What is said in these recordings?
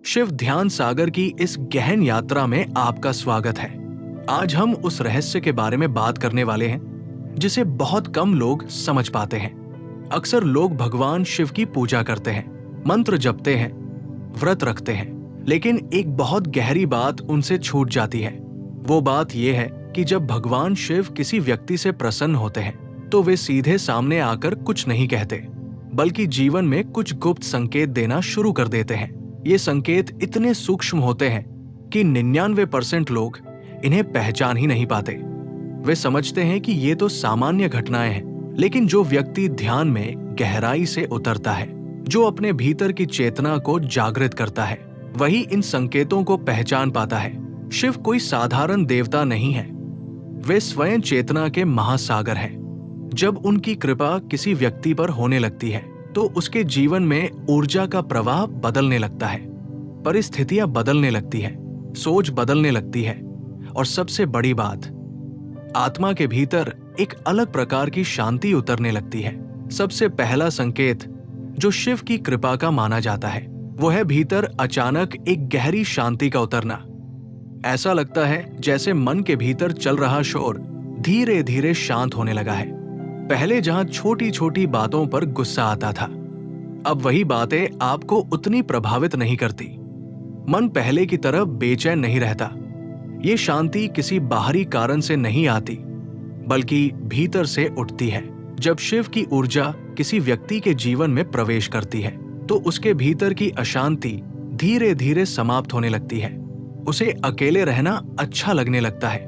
शिव ध्यान सागर की इस गहन यात्रा में आपका स्वागत है। आज हम उस रहस्य के बारे में बात करने वाले हैं जिसे बहुत कम लोग समझ पाते हैं। अक्सर लोग भगवान शिव की पूजा करते हैं, मंत्र जपते हैं, व्रत रखते हैं, लेकिन एक बहुत गहरी बात उनसे छूट जाती है। वो बात यह है कि जब भगवान शिव किसी व्यक्ति से प्रसन्न होते हैं तो वे सीधे सामने आकर कुछ नहीं कहते, बल्कि जीवन में कुछ गुप्त संकेत देना शुरू कर देते हैं। ये संकेत इतने सूक्ष्म होते हैं कि 99% लोग इन्हें पहचान ही नहीं पाते। वे समझते हैं कि ये तो सामान्य घटनाएं हैं, लेकिन जो व्यक्ति ध्यान में गहराई से उतरता है, जो अपने भीतर की चेतना को जागृत करता है, वही इन संकेतों को पहचान पाता है। शिव कोई साधारण देवता नहीं है, वे स्वयं चेतना के महासागर हैं। जब उनकी कृपा किसी व्यक्ति पर होने लगती है तो उसके जीवन में ऊर्जा का प्रवाह बदलने लगता है, परिस्थितियां बदलने लगती है, सोच बदलने लगती है, और सबसे बड़ी बात, आत्मा के भीतर एक अलग प्रकार की शांति उतरने लगती है। सबसे पहला संकेत जो शिव की कृपा का माना जाता है वो है भीतर अचानक एक गहरी शांति का उतरना। ऐसा लगता है जैसे मन के भीतर चल रहा शोर धीरे धीरे शांत होने लगा है। पहले जहां छोटी छोटी बातों पर गुस्सा आता था, अब वही बातें आपको उतनी प्रभावित नहीं करती। मन पहले की तरह बेचैन नहीं रहता। ये शांति किसी बाहरी कारण से नहीं आती, बल्कि भीतर से उठती है। जब शिव की ऊर्जा किसी व्यक्ति के जीवन में प्रवेश करती है तो उसके भीतर की अशांति धीरे धीरे समाप्त होने लगती है। उसे अकेले रहना अच्छा लगने लगता है।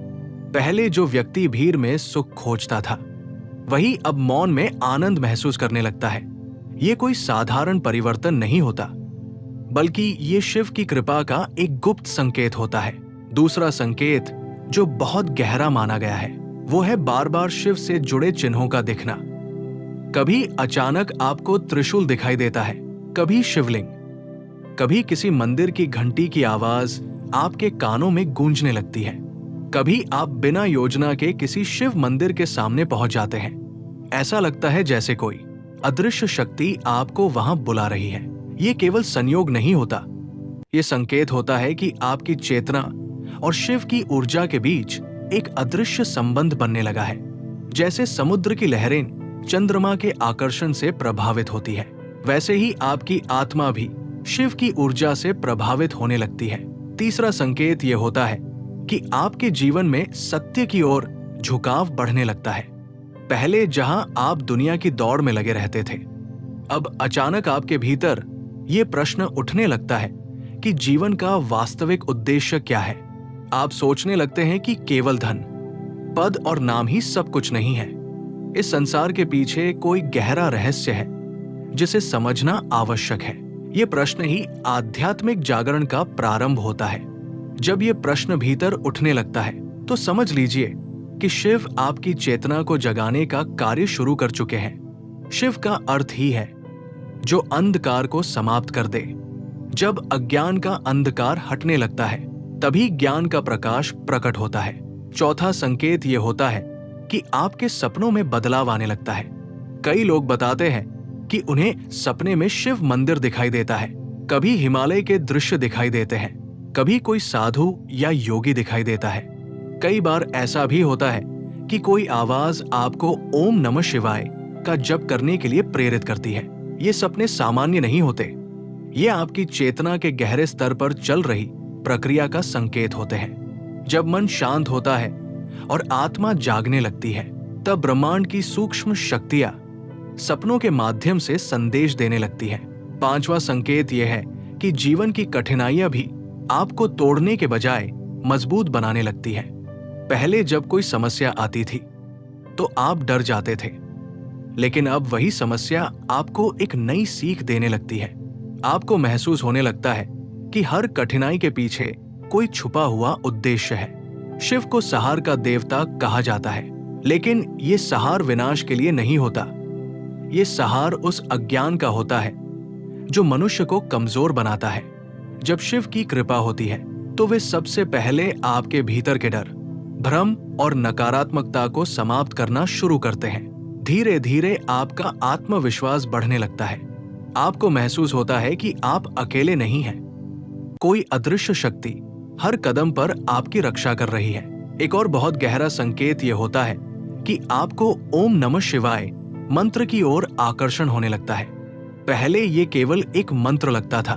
पहले जो व्यक्ति भीड़ में सुख खोजता था, वही अब मौन में आनंद महसूस करने लगता है। ये कोई साधारण परिवर्तन नहीं होता, बल्कि ये शिव की कृपा का एक गुप्त संकेत होता है। दूसरा संकेत जो बहुत गहरा माना गया है वो है बार बार शिव से जुड़े चिन्हों का दिखना। कभी अचानक आपको त्रिशूल दिखाई देता है, कभी शिवलिंग, कभी किसी मंदिर की घंटी की आवाज आपके कानों में गूंजने लगती है, कभी आप बिना योजना के किसी शिव मंदिर के सामने पहुंच जाते हैं। ऐसा लगता है जैसे कोई अदृश्य शक्ति आपको वहां बुला रही है। ये केवल संयोग नहीं होता, ये संकेत होता है कि आपकी चेतना और शिव की ऊर्जा के बीच एक अदृश्य संबंध बनने लगा है। जैसे समुद्र की लहरें चंद्रमा के आकर्षण से प्रभावित होती है, वैसे ही आपकी आत्मा भी शिव की ऊर्जा से प्रभावित होने लगती है। तीसरा संकेत यह होता है कि आपके जीवन में सत्य की ओर झुकाव बढ़ने लगता है। पहले जहां आप दुनिया की दौड़ में लगे रहते थे, अब अचानक आपके भीतर ये प्रश्न उठने लगता है कि जीवन का वास्तविक उद्देश्य क्या है। आप सोचने लगते हैं कि केवल धन, पद और नाम ही सब कुछ नहीं है। इस संसार के पीछे कोई गहरा रहस्य है जिसे समझना आवश्यक है। ये प्रश्न ही आध्यात्मिक जागरण का प्रारंभ होता है। जब ये प्रश्न भीतर उठने लगता है तो समझ लीजिए कि शिव आपकी चेतना को जगाने का कार्य शुरू कर चुके हैं। शिव का अर्थ ही है जो अंधकार को समाप्त कर दे। जब अज्ञान का अंधकार हटने लगता है तभी ज्ञान का प्रकाश प्रकट होता है। चौथा संकेत ये होता है कि आपके सपनों में बदलाव आने लगता है। कई लोग बताते हैं कि उन्हें सपने में शिव मंदिर दिखाई देता है, कभी हिमालय के दृश्य दिखाई देते हैं, कभी कोई साधु या योगी दिखाई देता है। कई बार ऐसा भी होता है कि कोई आवाज आपको ओम नमः शिवाय का जप करने के लिए प्रेरित करती है। ये सपने सामान्य नहीं होते, ये आपकी चेतना के गहरे स्तर पर चल रही प्रक्रिया का संकेत होते हैं। जब मन शांत होता है और आत्मा जागने लगती है, तब ब्रह्मांड की सूक्ष्म शक्तियां सपनों के माध्यम से संदेश देने लगती है। पांचवा संकेत यह है कि जीवन की कठिनाइयां भी आपको तोड़ने के बजाय मजबूत बनाने लगती है। पहले जब कोई समस्या आती थी तो आप डर जाते थे, लेकिन अब वही समस्या आपको एक नई सीख देने लगती है। आपको महसूस होने लगता है कि हर कठिनाई के पीछे कोई छुपा हुआ उद्देश्य है। शिव को सहार का देवता कहा जाता है, लेकिन ये सहार विनाश के लिए नहीं होता। ये सहार उस अज्ञान का होता है जो मनुष्य को कमजोर बनाता है। जब शिव की कृपा होती है तो वे सबसे पहले आपके भीतर के डर, भ्रम और नकारात्मकता को समाप्त करना शुरू करते हैं। धीरे धीरे आपका आत्मविश्वास बढ़ने लगता है। आपको महसूस होता है कि आप अकेले नहीं हैं, कोई अदृश्य शक्ति हर कदम पर आपकी रक्षा कर रही है। एक और बहुत गहरा संकेत यह होता है कि आपको ओम नमः शिवाय मंत्र की ओर आकर्षण होने लगता है। पहले ये केवल एक मंत्र लगता था,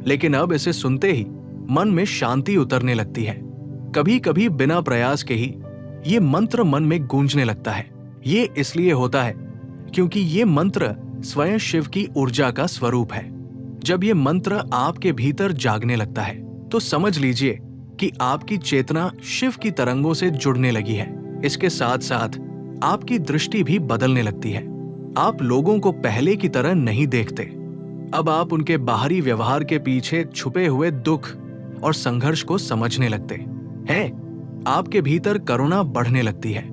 लेकिन अब इसे सुनते ही मन में शांति उतरने लगती है। कभी कभी बिना प्रयास के ही ये मंत्र मन में गूंजने लगता है। ये इसलिए होता है क्योंकि ये मंत्र स्वयं शिव की ऊर्जा का स्वरूप है। जब ये मंत्र आपके भीतर जागने लगता है तो समझ लीजिए कि आपकी चेतना शिव की तरंगों से जुड़ने लगी है। इसके साथ साथ आपकी दृष्टि भी बदलने लगती है। आप लोगों को पहले की तरह नहीं देखते। अब आप उनके बाहरी व्यवहार के पीछे छुपे हुए दुख और संघर्ष को समझने लगते हैं। आपके भीतर करुणा बढ़ने लगती है।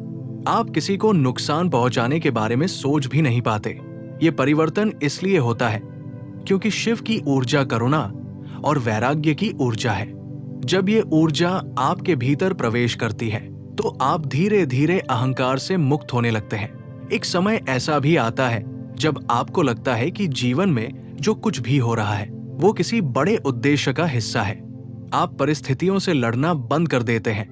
आप किसी को नुकसान पहुंचाने के बारे में सोच भी नहीं पाते। ये परिवर्तन इसलिए होता है क्योंकि शिव की ऊर्जा करुणा और वैराग्य की ऊर्जा है। जब ये ऊर्जा आपके भीतर प्रवेश करती है तो आप धीरे धीरे अहंकार से मुक्त होने लगते हैं। एक समय ऐसा भी आता है जब आपको लगता है कि जीवन में जो कुछ भी हो रहा है वो किसी बड़े उद्देश्य का हिस्सा है। आप परिस्थितियों से लड़ना बंद कर देते हैं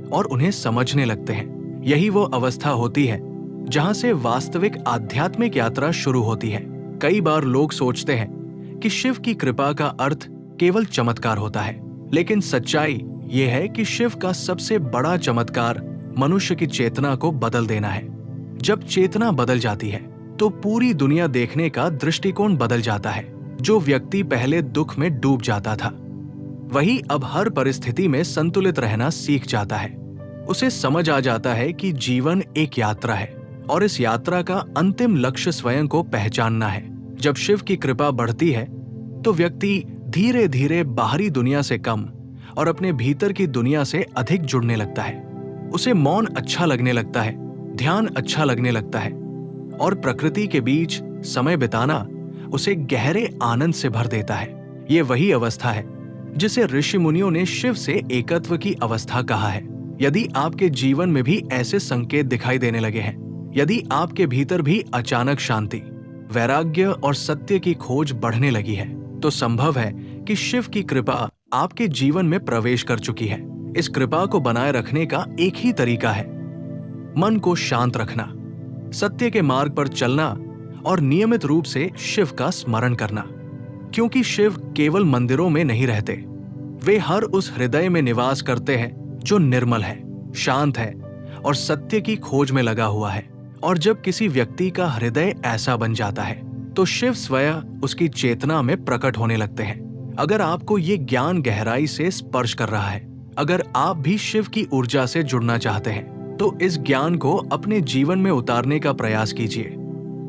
और उन्हें समझने लगते हैं। यही वो अवस्था होती है जहां से वास्तविक आध्यात्मिक यात्रा शुरू होती है। कई बार लोग सोचते हैं कि शिव की कृपा का अर्थ केवल चमत्कार होता है, लेकिन सच्चाई ये है कि शिव का सबसे बड़ा चमत्कार मनुष्य की चेतना को बदल देना है। जब चेतना बदल जाती है तो पूरी दुनिया देखने का दृष्टिकोण बदल जाता है। जो व्यक्ति पहले दुख में डूब जाता था वही अब हर परिस्थिति में संतुलित रहना सीख जाता है। उसे समझ आ जाता है कि जीवन एक यात्रा है और इस यात्रा का अंतिम लक्ष्य स्वयं को पहचानना है। जब शिव की कृपा बढ़ती है तो व्यक्ति धीरे धीरे बाहरी दुनिया से कम और अपने भीतर की दुनिया से अधिक जुड़ने लगता है। उसे मौन अच्छा लगने लगता है, ध्यान अच्छा लगने लगता है और प्रकृति के बीच समय बिताना उसे गहरे आनंद से भर देता है। ये वही अवस्था है जिसे ऋषि मुनियों ने शिव से एकत्व की अवस्था कहा है। यदि आपके जीवन में भी ऐसे संकेत दिखाई देने लगे हैं, यदि आपके भीतर भी अचानक शांति, वैराग्य और सत्य की खोज बढ़ने लगी है, तो संभव है कि शिव की कृपा आपके जीवन में प्रवेश कर चुकी है। इस कृपा को बनाए रखने का एक ही तरीका है, मन को शांत रखना, सत्य के मार्ग पर चलना और नियमित रूप से शिव का स्मरण करना। क्योंकि शिव केवल मंदिरों में नहीं रहते, वे हर उस हृदय में निवास करते हैं जो निर्मल है, शांत है और सत्य की खोज में लगा हुआ है। और जब किसी व्यक्ति का हृदय ऐसा बन जाता है तो शिव स्वयं उसकी चेतना में प्रकट होने लगते हैं। अगर आपको ये ज्ञान गहराई से स्पर्श कर रहा है, अगर आप भी शिव की ऊर्जा से जुड़ना चाहते हैं, तो इस ज्ञान को अपने जीवन में उतारने का प्रयास कीजिए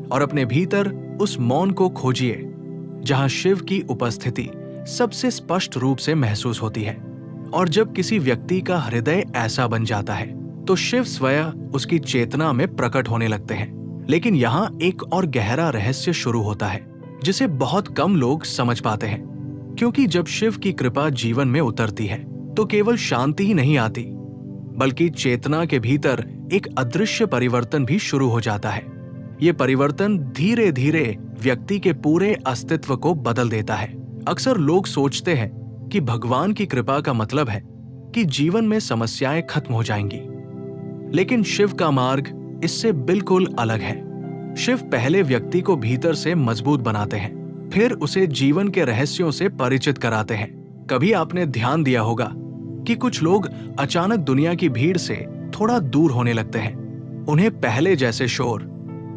और अपने भीतर उस मौन को खोजिए जहां शिव की उपस्थिति सबसे स्पष्ट रूप से महसूस होती है। और जब किसी व्यक्ति का हृदय ऐसा बन जाता है तो शिव स्वयं उसकी चेतना में प्रकट होने लगते हैं। लेकिन यहाँ एक और गहरा रहस्य शुरू होता है जिसे बहुत कम लोग समझ पाते हैं। क्योंकि जब शिव की कृपा जीवन में उतरती है तो केवल शांति ही नहीं आती, बल्कि चेतना के भीतर एक अदृश्य परिवर्तन भी शुरू हो जाता है। ये परिवर्तन धीरे धीरे व्यक्ति के पूरे अस्तित्व को बदल देता है। अक्सर लोग सोचते हैं कि भगवान की कृपा का मतलब है कि जीवन में समस्याएं खत्म हो जाएंगी, लेकिन शिव का मार्ग इससे बिल्कुल अलग है। शिव पहले व्यक्ति को भीतर से मजबूत बनाते हैं, फिर उसे जीवन के रहस्यों से परिचित कराते हैं। कभी आपने ध्यान दिया होगा कि कुछ लोग अचानक दुनिया की भीड़ से थोड़ा दूर होने लगते हैं। उन्हें पहले जैसे शोर,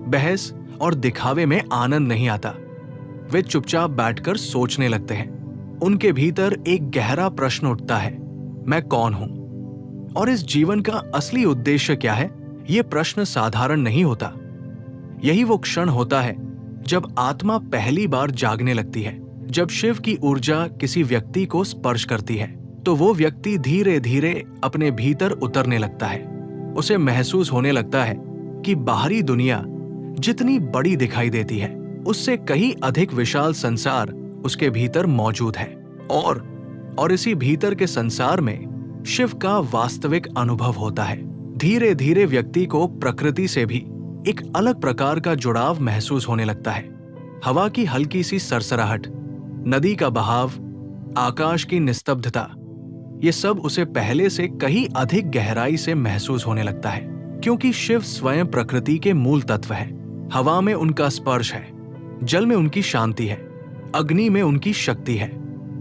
बहस और दिखावे में आनंद नहीं आता। वे चुपचाप बैठकर सोचने लगते हैं। उनके भीतर एक गहरा प्रश्न उठता है, मैं कौन हूं और इस जीवन का असली उद्देश्य क्या है? ये प्रश्न साधारण नहीं होता। यही वो क्षण होता है जब आत्मा पहली बार जागने लगती है। जब शिव की ऊर्जा किसी व्यक्ति को स्पर्श करती है तो वो व्यक्ति धीरे धीरे अपने भीतर उतरने लगता है। उसे महसूस होने लगता है कि बाहरी दुनिया जितनी बड़ी दिखाई देती है, उससे कहीं अधिक विशाल संसार उसके भीतर मौजूद है। और इसी भीतर के संसार में शिव का वास्तविक अनुभव होता है। धीरे धीरे व्यक्ति को प्रकृति से भी एक अलग प्रकार का जुड़ाव महसूस होने लगता है। हवा की हल्की सी सरसराहट, नदी का बहाव, आकाश की निस्तब्धता, ये सब उसे पहले से कहीं अधिक गहराई से महसूस होने लगता है, क्योंकि शिव स्वयं प्रकृति के मूल तत्व है। हवा में उनका स्पर्श है, जल में उनकी शांति है, अग्नि में उनकी शक्ति है,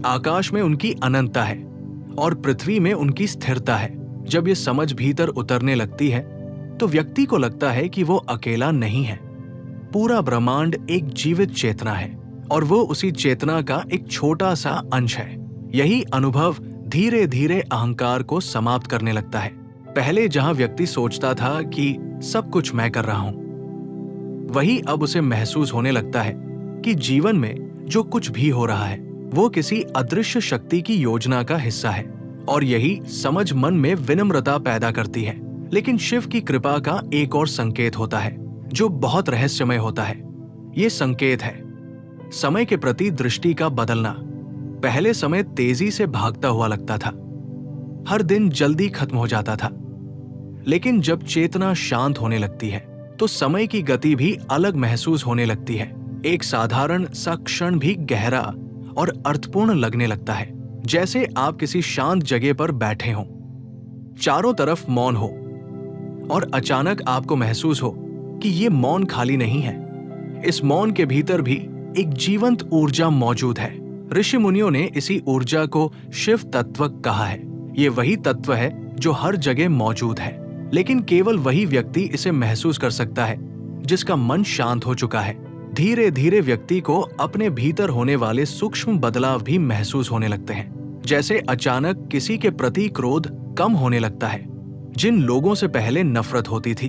आकाश में उनकी अनंतता है और पृथ्वी में उनकी स्थिरता है। जब ये समझ भीतर उतरने लगती है तो व्यक्ति को लगता है कि वो अकेला नहीं है। पूरा ब्रह्मांड एक जीवित चेतना है और वो उसी चेतना का एक छोटा सा अंश है। यही अनुभव धीरे धीरे अहंकार को समाप्त करने लगता है। पहले जहां व्यक्ति सोचता था कि सब कुछ मैं कर रहा हूं, वही अब उसे महसूस होने लगता है कि जीवन में जो कुछ भी हो रहा है वो किसी अदृश्य शक्ति की योजना का हिस्सा है। और यही समझ मन में विनम्रता पैदा करती है। लेकिन शिव की कृपा का एक और संकेत होता है जो बहुत रहस्यमय होता है। ये संकेत है समय के प्रति दृष्टि का बदलना। पहले समय तेजी से भागता हुआ लगता था, हर दिन जल्दी खत्म हो जाता था। लेकिन जब चेतना शांत होने लगती है तो समय की गति भी अलग महसूस होने लगती है। एक साधारण सा क्षण भी गहरा और अर्थपूर्ण लगने लगता है, जैसे आप किसी शांत जगह पर बैठे हों, चारों तरफ मौन हो और अचानक आपको महसूस हो कि ये मौन खाली नहीं है। इस मौन के भीतर भी एक जीवंत ऊर्जा मौजूद है। ऋषि मुनियों ने इसी ऊर्जा को शिव तत्व कहा है। ये वही तत्व है जो हर जगह मौजूद है, लेकिन केवल वही व्यक्ति इसे महसूस कर सकता है जिसका मन शांत हो चुका है। धीरे धीरे व्यक्ति को अपने भीतर होने वाले सूक्ष्म बदलाव भी महसूस होने लगते हैं, जैसे अचानक किसी के प्रति क्रोध कम होने लगता है। जिन लोगों से पहले नफरत होती थी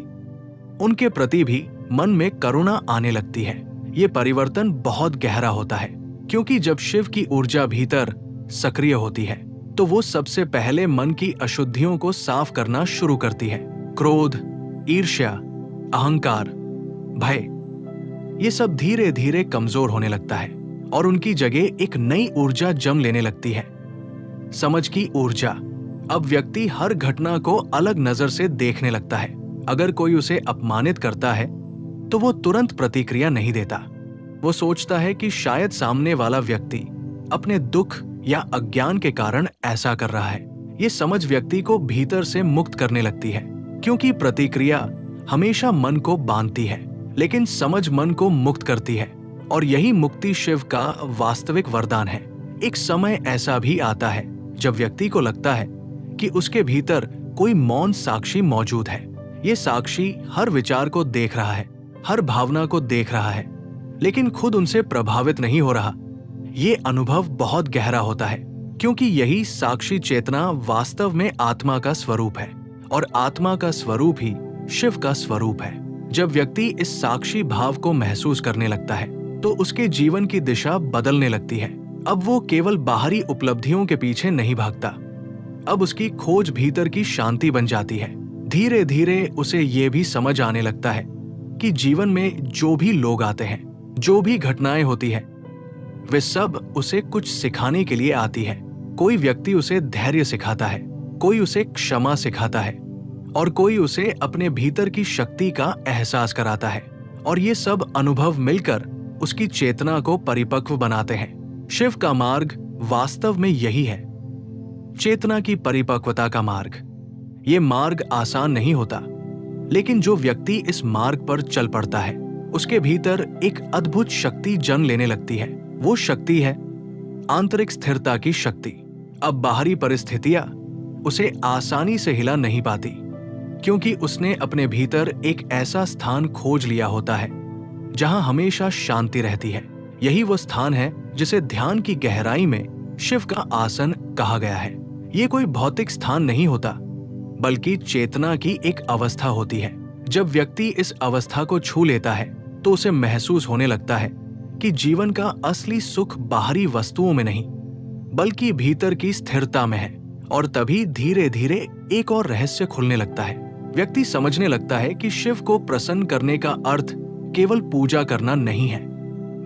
उनके प्रति भी मन में करुणा आने लगती है। ये परिवर्तन बहुत गहरा होता है, क्योंकि जब शिव की ऊर्जा भीतर सक्रिय होती है तो वो सबसे पहले मन की अशुद्धियों को साफ करना शुरू करती है। क्रोध, ईर्ष्या, अहंकार, भय, ये सब धीरे धीरे कमजोर होने लगता है और उनकी जगह एक नई ऊर्जा जम लेने लगती है, समझ की ऊर्जा। अब व्यक्ति हर घटना को अलग नजर से देखने लगता है। अगर कोई उसे अपमानित करता है तो वो तुरंत प्रतिक्रिया नहीं देता। वो सोचता है कि शायद सामने वाला व्यक्ति अपने दुख या अज्ञान के कारण ऐसा कर रहा है। ये समझ व्यक्ति को भीतर से मुक्त करने लगती है, क्योंकि प्रतिक्रिया हमेशा मन को बांधती है, लेकिन समझ मन को मुक्त करती है। और यही मुक्ति शिव का वास्तविक वरदान है। एक समय ऐसा भी आता है जब व्यक्ति को लगता है कि उसके भीतर कोई मौन साक्षी मौजूद है। ये साक्षी हर विचार को देख रहा है, हर भावना को देख रहा है, लेकिन खुद उनसे प्रभावित नहीं हो रहा। ये अनुभव बहुत गहरा होता है, क्योंकि यही साक्षी चेतना वास्तव में आत्मा का स्वरूप है और आत्मा का स्वरूप ही शिव का स्वरूप है। जब व्यक्ति इस साक्षी भाव को महसूस करने लगता है तो उसके जीवन की दिशा बदलने लगती है। अब वो केवल बाहरी उपलब्धियों के पीछे नहीं भागता, अब उसकी खोज भीतर की शांति बन जाती है। धीरे धीरे उसे ये भी समझ आने लगता है कि जीवन में जो भी लोग आते हैं, जो भी घटनाएं होती है, वे सब उसे कुछ सिखाने के लिए आती है। कोई व्यक्ति उसे धैर्य सिखाता है, कोई उसे क्षमा सिखाता है और कोई उसे अपने भीतर की शक्ति का एहसास कराता है। और ये सब अनुभव मिलकर उसकी चेतना को परिपक्व बनाते हैं। शिव का मार्ग वास्तव में यही है, चेतना की परिपक्वता का मार्ग। ये मार्ग आसान नहीं होता, लेकिन जो व्यक्ति इस मार्ग पर चल पड़ता है उसके भीतर एक अद्भुत शक्ति जन्म लेने लगती है। वो शक्ति है आंतरिक स्थिरता की शक्ति। अब बाहरी परिस्थितियां उसे आसानी से हिला नहीं पाती, क्योंकि उसने अपने भीतर एक ऐसा स्थान खोज लिया होता है जहां हमेशा शांति रहती है। यही वो स्थान है जिसे ध्यान की गहराई में शिव का आसन कहा गया है। ये कोई भौतिक स्थान नहीं होता, बल्कि चेतना की एक अवस्था होती है। जब व्यक्ति इस अवस्था को छू लेता है तो उसे महसूस होने लगता है कि जीवन का असली सुख बाहरी वस्तुओं में नहीं, बल्कि भीतर की स्थिरता में है। और तभी धीरे धीरे एक और रहस्य खुलने लगता है। व्यक्ति समझने लगता है कि शिव को प्रसन्न करने का अर्थ केवल पूजा करना नहीं है,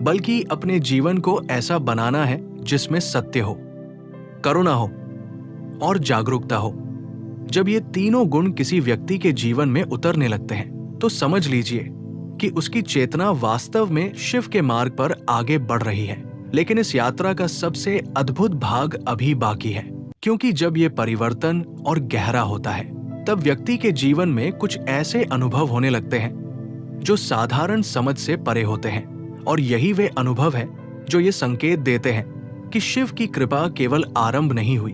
बल्कि अपने जीवन को ऐसा बनाना है जिसमें सत्य हो, करुणा हो और जागरूकता हो। जब ये तीनों गुण किसी व्यक्ति के जीवन में उतरने लगते हैं तो समझ लीजिए कि उसकी चेतना वास्तव में शिव के मार्ग पर आगे बढ़ रही है। लेकिन इस यात्रा का सबसे अद्भुत भाग अभी बाकी है, क्योंकि जब ये परिवर्तन और गहरा होता है तब व्यक्ति के जीवन में कुछ ऐसे अनुभव होने लगते हैं जो साधारण समझ से परे होते हैं। और यही वे अनुभव है जो ये संकेत देते हैं कि शिव की कृपा केवल आरंभ नहीं हुई,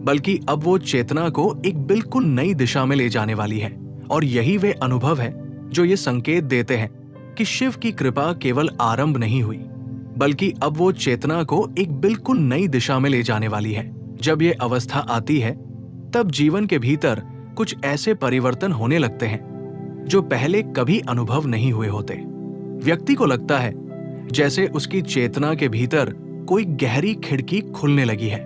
बल्कि अब वो चेतना को एक बिल्कुल नई दिशा में ले जाने वाली है। और यही वे अनुभव है जो ये संकेत देते हैं कि शिव की कृपा केवल आरंभ नहीं हुई, बल्कि अब वो चेतना को एक बिल्कुल नई दिशा में ले जाने वाली है। जब ये अवस्था आती है तब जीवन के भीतर कुछ ऐसे परिवर्तन होने लगते हैं जो पहले कभी अनुभव नहीं हुए होते। व्यक्ति को लगता है जैसे उसकी चेतना के भीतर कोई गहरी खिड़की खुलने लगी है।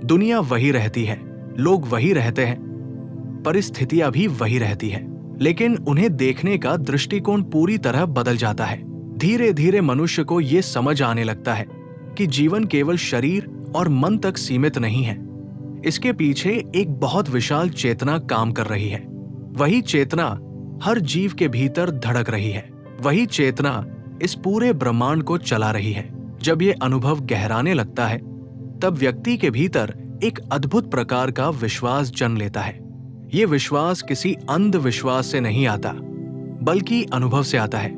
दुनिया वही रहती है, लोग वही रहते हैं, परिस्थितियां भी वही रहती है, लेकिन उन्हें देखने का दृष्टिकोण पूरी तरह बदल जाता है। धीरे धीरे मनुष्य को ये समझ आने लगता है कि जीवन केवल शरीर और मन तक सीमित नहीं है। इसके पीछे एक बहुत विशाल चेतना काम कर रही है। वही चेतना हर जीव के भीतर धड़क रही है। वही चेतना इस पूरे ब्रह्मांड को चला रही है। जब ये अनुभव गहराने लगता है तब व्यक्ति के भीतर एक अद्भुत प्रकार का विश्वास जन्म लेता है। ये विश्वास किसी अंधविश्वास से नहीं आता, बल्कि अनुभव से आता है।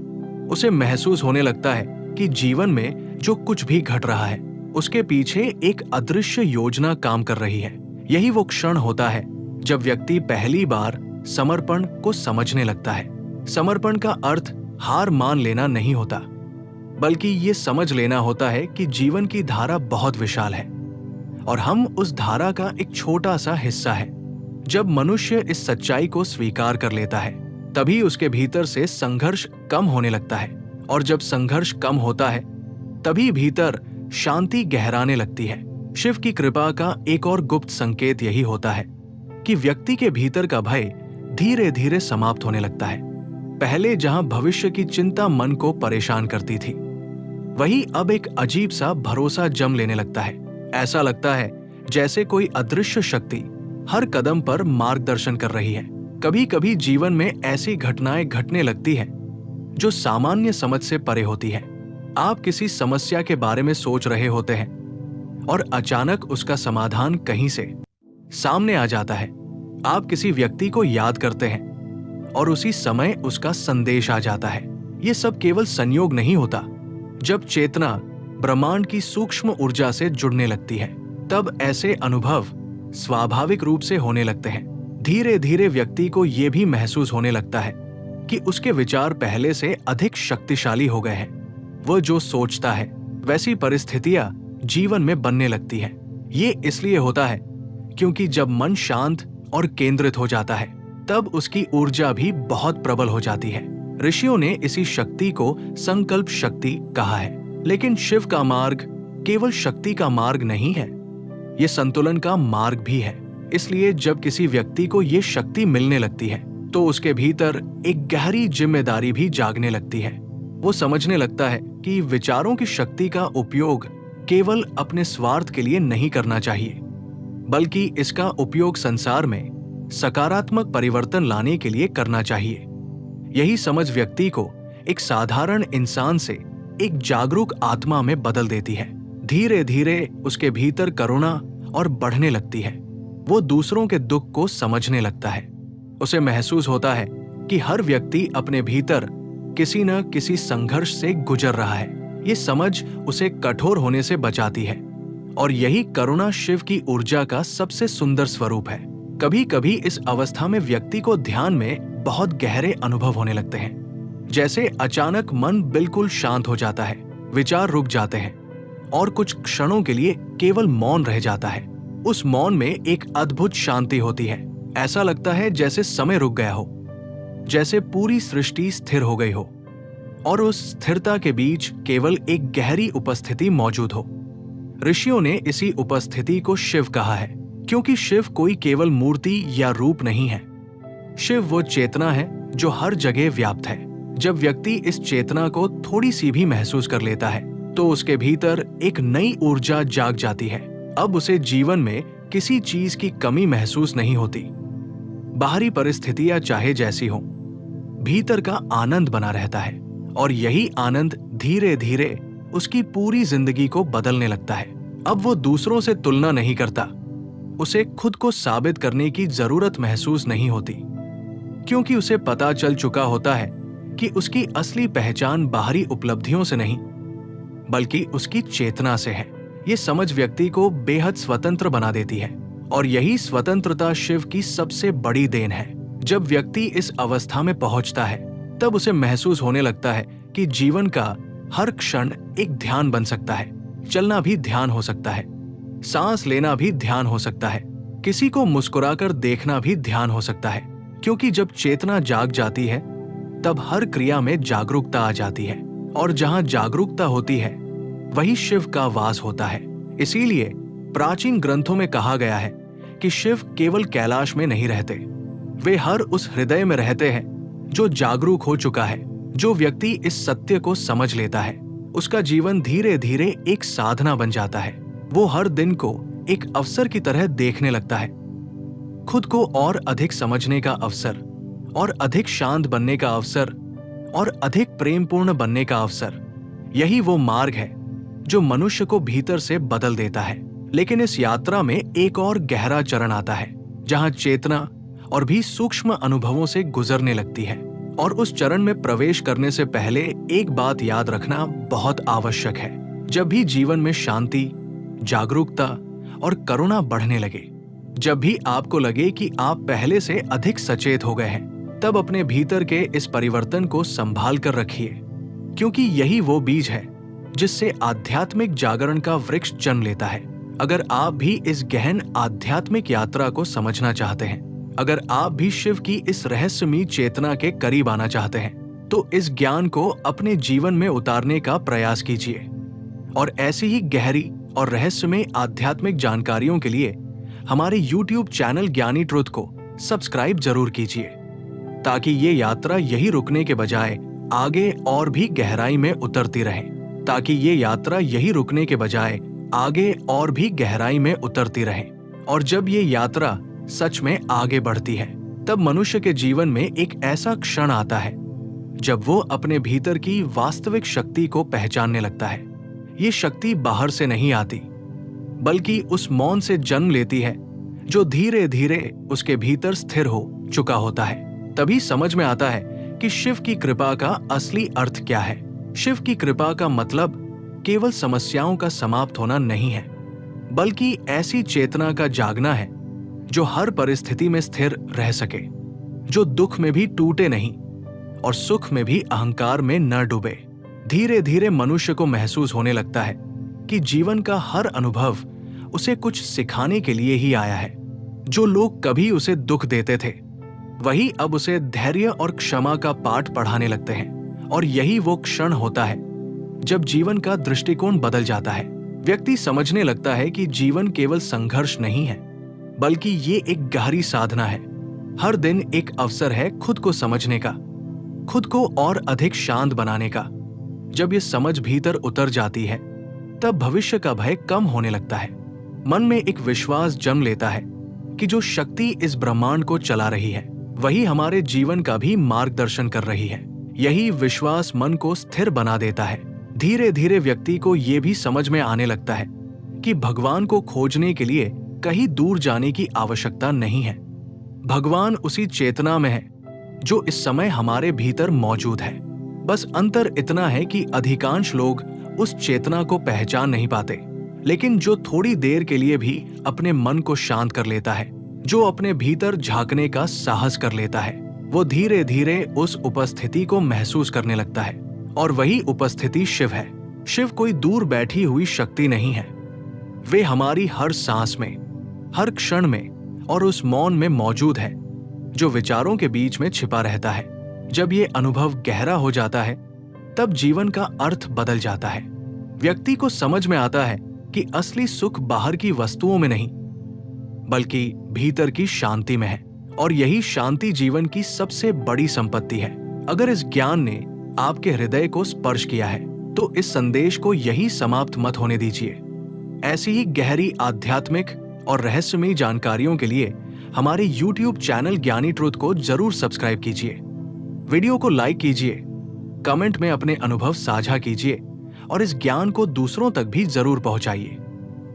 उसे महसूस होने लगता है कि जीवन में जो कुछ भी घट रहा है उसके पीछे एक अदृश्य योजना काम कर रही है। यही वो क्षण होता है जब व्यक्ति पहली बार समर्पण को समझने लगता है। समर्पण का अर्थ हार मान लेना नहीं होता, बल्कि ये समझ लेना होता है कि जीवन की धारा बहुत विशाल है और हम उस धारा का एक छोटा सा हिस्सा है। जब मनुष्य इस सच्चाई को स्वीकार कर लेता है तभी उसके भीतर से संघर्ष कम होने लगता है, और जब संघर्ष कम होता है तभी भीतर शांति गहराने लगती है। शिव की कृपा का एक और गुप्त संकेत यही होता है कि व्यक्ति के भीतर का भय धीरे धीरे समाप्त होने लगता है। पहले जहां भविष्य की चिंता मन को परेशान करती थी, वही अब एक अजीब सा भरोसा जम लेने लगता है। ऐसा लगता है जैसे कोई अदृश्य शक्ति हर कदम पर मार्गदर्शन कर रही है। कभी कभी जीवन में ऐसी घटनाएं घटने लगती हैं जो सामान्य समझ से परे होती है। आप किसी समस्या के बारे में सोच रहे होते हैं और अचानक उसका समाधान कहीं से सामने आ जाता है। आप किसी व्यक्ति को याद करते हैं और उसी समय उसका संदेश आ जाता है। ये सब केवल संयोग नहीं होता। जब चेतना ब्रह्मांड की सूक्ष्म ऊर्जा से जुड़ने लगती है तब ऐसे अनुभव स्वाभाविक रूप से होने लगते हैं। धीरे धीरे व्यक्ति को यह भी महसूस होने लगता है कि उसके विचार पहले से अधिक शक्तिशाली हो गए हैं। वह जो सोचता है वैसी परिस्थितियां जीवन में बनने लगती हैं। ये इसलिए होता है क्योंकि जब मन शांत और केंद्रित हो जाता है तब उसकी ऊर्जा भी बहुत प्रबल हो जाती है। ऋषियों ने इसी शक्ति को संकल्प शक्ति कहा है, लेकिन शिव का मार्ग केवल शक्ति का मार्ग नहीं है, ये संतुलन का मार्ग भी है। इसलिए जब किसी व्यक्ति को ये शक्ति मिलने लगती है तो उसके भीतर एक गहरी जिम्मेदारी भी जागने लगती है। वो समझने लगता है कि विचारों की शक्ति का उपयोग केवल अपने स्वार्थ के लिए नहीं करना चाहिए, बल्कि इसका उपयोग संसार में सकारात्मक परिवर्तन लाने के लिए करना चाहिए। यही समझ व्यक्ति को एक साधारण इंसान से एक जागरूक आत्मा में बदल देती है। धीरे धीरे उसके भीतर करुणा और बढ़ने लगती है। वो दूसरों के दुख को समझने लगता है। उसे महसूस होता है कि हर व्यक्ति अपने भीतर किसी न किसी संघर्ष से गुजर रहा है। ये समझ उसे कठोर होने से बचाती है, और यही करुणा शिव की ऊर्जा का सबसे सुंदर स्वरूप है। कभी कभी इस अवस्था में व्यक्ति को ध्यान में बहुत गहरे अनुभव होने लगते हैं। जैसे अचानक मन बिल्कुल शांत हो जाता है, विचार रुक जाते हैं और कुछ क्षणों के लिए केवल मौन रह जाता है। उस मौन में एक अद्भुत शांति होती है। ऐसा लगता है जैसे समय रुक गया हो, जैसे पूरी सृष्टि स्थिर हो गई हो और उस स्थिरता के बीच केवल एक गहरी उपस्थिति मौजूद हो। ऋषियों ने इसी उपस्थिति को शिव कहा है, क्योंकि शिव कोई केवल मूर्ति या रूप नहीं है। शिव वो चेतना है जो हर जगह व्याप्त है। जब व्यक्ति इस चेतना को थोड़ी सी भी महसूस कर लेता है तो उसके भीतर एक नई ऊर्जा जाग जाती है। अब उसे जीवन में किसी चीज की कमी महसूस नहीं होती। बाहरी परिस्थितियां चाहे जैसी हों, भीतर का आनंद बना रहता है, और यही आनंद धीरे धीरे उसकी पूरी जिंदगी को बदलने लगता है। अब वो दूसरों से तुलना नहीं करता, उसे खुद को साबित करने की जरूरत महसूस नहीं होती, क्योंकि उसे पता चल चुका होता है कि उसकी असली पहचान बाहरी उपलब्धियों से नहीं बल्कि उसकी चेतना से है। ये समझ व्यक्ति को बेहद स्वतंत्र बना देती है, और यही स्वतंत्रता शिव की सबसे बड़ी देन है। जब व्यक्ति इस अवस्था में पहुंचता है, तब उसे महसूस होने लगता है कि जीवन का हर क्षण एक ध्यान बन सकता है। चलना भी ध्यान हो सकता है, सांस लेना भी ध्यान हो सकता है, किसी को मुस्कुराकर देखना भी ध्यान हो सकता है। क्योंकि जब चेतना जाग जाती है, तब हर क्रिया में जागरूकता आ जाती है, और जहां जागरूकता होती है वही शिव का वास होता है। इसीलिए प्राचीन ग्रंथों में कहा गया है कि शिव केवल कैलाश में नहीं रहते, वे हर उस हृदय में रहते हैं जो जागरूक हो चुका है। जो व्यक्ति इस सत्य को समझ लेता है, उसका जीवन धीरे धीरे एक साधना बन जाता है। वो हर दिन को एक अवसर की तरह देखने लगता है, खुद को और अधिक समझने का अवसर, और अधिक शांत बनने का अवसर, और अधिक प्रेमपूर्ण बनने का अवसर। यही वो मार्ग है जो मनुष्य को भीतर से बदल देता है। लेकिन इस यात्रा में एक और गहरा चरण आता है, जहां चेतना और भी सूक्ष्म अनुभवों से गुजरने लगती है। और उस चरण में प्रवेश करने से पहले एक बात याद रखना बहुत आवश्यक है। जब भी जीवन में शांति, जागरूकता और करुणा बढ़ने लगे, जब भी आपको लगे कि आप पहले से अधिक सचेत हो गए हैं, तब अपने भीतर के इस परिवर्तन को संभाल कर रखिए, क्योंकि यही वो बीज है जिससे आध्यात्मिक जागरण का वृक्ष जन्म लेता है। अगर आप भी इस गहन आध्यात्मिक यात्रा को समझना चाहते हैं, अगर आप भी शिव की इस रहस्यमयी चेतना के करीब आना चाहते हैं, तो इस ज्ञान को अपने जीवन में उतारने का प्रयास कीजिए। और ऐसी ही गहरी और रहस्यमय आध्यात्मिक जानकारियों के लिए हमारे YouTube चैनल ज्ञानी ट्रुथ को सब्सक्राइब जरूर कीजिए, ताकि ये यात्रा यही रुकने के बजाय आगे और भी गहराई में उतरती रहे। ताकि ये यात्रा यही रुकने के बजाय आगे और भी गहराई में उतरती रहे। और जब ये यात्रा सच में आगे बढ़ती है, तब मनुष्य के जीवन में एक ऐसा क्षण आता है जब वो अपने भीतर की वास्तविक शक्ति को पहचानने लगता है। ये शक्ति बाहर से नहीं आती, बल्कि उस मौन से जन्म लेती है जो धीरे धीरे उसके भीतर स्थिर हो चुका होता है। तभी समझ में आता है कि शिव की कृपा का असली अर्थ क्या है। शिव की कृपा का मतलब केवल समस्याओं का समाप्त होना नहीं है, बल्कि ऐसी चेतना का जागना है जो हर परिस्थिति में स्थिर रह सके, जो दुख में भी टूटे नहीं और सुख में भी अहंकार में न डूबे। धीरे धीरे मनुष्य को महसूस होने लगता है कि जीवन का हर अनुभव उसे कुछ सिखाने के लिए ही आया है। जो लोग कभी उसे दुख देते थे, वही अब उसे धैर्य और क्षमा का पाठ पढ़ाने लगते हैं। और यही वो क्षण होता है जब जीवन का दृष्टिकोण बदल जाता है। व्यक्ति समझने लगता है कि जीवन केवल संघर्ष नहीं है, बल्कि ये एक गहरी साधना है। हर दिन एक अवसर है खुद को समझने का, खुद को और अधिक शांत बनाने का। जब ये समझ भीतर उतर जाती है, तब भविष्य का भय कम होने लगता है। मन में एक विश्वास जन्म लेता है कि जो शक्ति इस ब्रह्मांड को चला रही है, वही हमारे जीवन का भी मार्गदर्शन कर रही है। यही विश्वास मन को स्थिर बना देता है। धीरे धीरे व्यक्ति को ये भी समझ में आने लगता है कि भगवान को खोजने के लिए कहीं दूर जाने की आवश्यकता नहीं है। भगवान उसी चेतना में है जो इस समय हमारे भीतर मौजूद है। बस अंतर इतना है कि अधिकांश लोग उस चेतना को पहचान नहीं पाते, लेकिन जो थोड़ी देर के लिए भी अपने मन को शांत कर लेता है, जो अपने भीतर झांकने का साहस कर लेता है, वो धीरे धीरे उस उपस्थिति को महसूस करने लगता है। और वही उपस्थिति शिव है। शिव कोई दूर बैठी हुई शक्ति नहीं है, वे हमारी हर सांस में, हर क्षण में और उस मौन में मौजूद है जो विचारों के बीच में छिपा रहता है। जब ये अनुभव गहरा हो जाता है, तब जीवन का अर्थ बदल जाता है। व्यक्ति को समझ में आता है कि असली सुख बाहर की वस्तुओं में नहीं, बल्कि भीतर की शांति में है। और यही शांति जीवन की सबसे बड़ी संपत्ति है। अगर इस ज्ञान ने आपके हृदय को स्पर्श किया है, तो इस संदेश को यही समाप्त मत होने दीजिए। ऐसी ही गहरी आध्यात्मिक और रहस्यमयी जानकारियों के लिए हमारे YouTube चैनल ज्ञानी ट्रुथ को जरूर सब्सक्राइब कीजिए। वीडियो को लाइक कीजिए, कमेंट में अपने अनुभव साझा कीजिए और इस ज्ञान को दूसरों तक भी जरूर पहुंचाइए।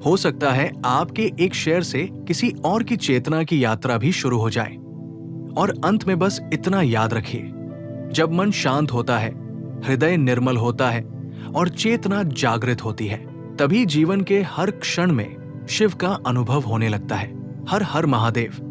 हो सकता है आपके एक शेयर से किसी और की चेतना की यात्रा भी शुरू हो जाए। और अंत में बस इतना याद रखिए, जब मन शांत होता है, हृदय निर्मल होता है और चेतना जागृत होती है, तभी जीवन के हर क्षण में शिव का अनुभव होने लगता है। हर हर महादेव।